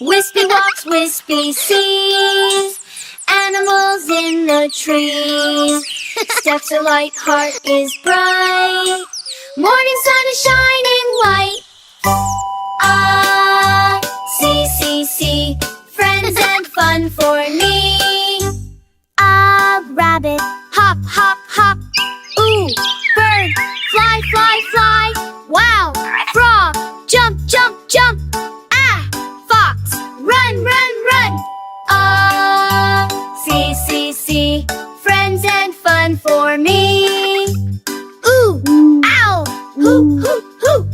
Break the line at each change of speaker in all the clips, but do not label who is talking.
Whispi walks, Whispi sees animals in the trees. Steps a light, heart is bright. Morning sun is shining white. Ah, see, friends and fun for me. Ah, rabbit, hop, hop, hop. Ooh, bird, fly, fly, fly. Wow, frog, jump, jump, jump. Ah, fox, run, run, run. Ah, see, friends and fun for me. Ooh, ow, hoo, hoo, hoo.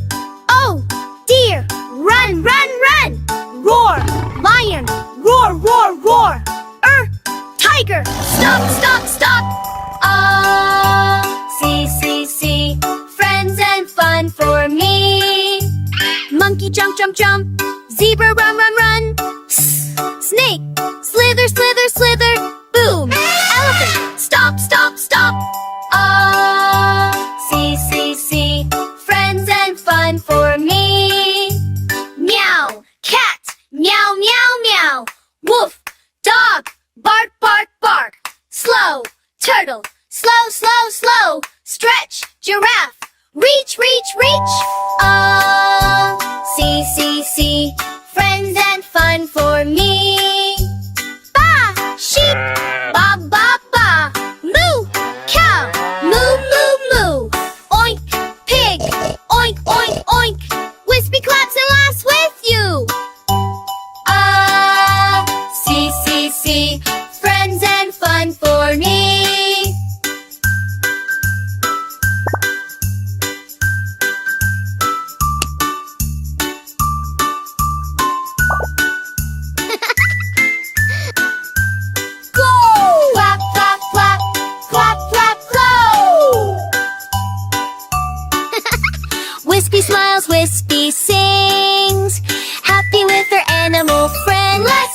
Oh, deer, run, run, run. Roar, lion, roar, roar, roar. Tiger, stop, stop, stop. Ah, see, friends and fun for me. Monkey, jump, jump, jump. Zebra, run, run, run. Snake, slither, slither, slither. Boom, elephant, stop, stop, stop. Ah, see, friends and fun for me. Meow, cat, meow, meow, meow. Wolf, dog, bark, bark, bark. Slow, turtle, slow, slow, slow. Stretch, giraffe, reach, reach, reach. Ah, see, friends and fun for me. Ba, sheep, ba, ba, ba. Moo, cow, moo, moo, moo. Oink, pig, oink, oink, oink. Whispi claps and laughs with you. Ah, see, friends and fun for me. Go! Clap, clap, clap, clap, clap, go! Whispi smiles, Whispi sings, happy with her animal friend. Let's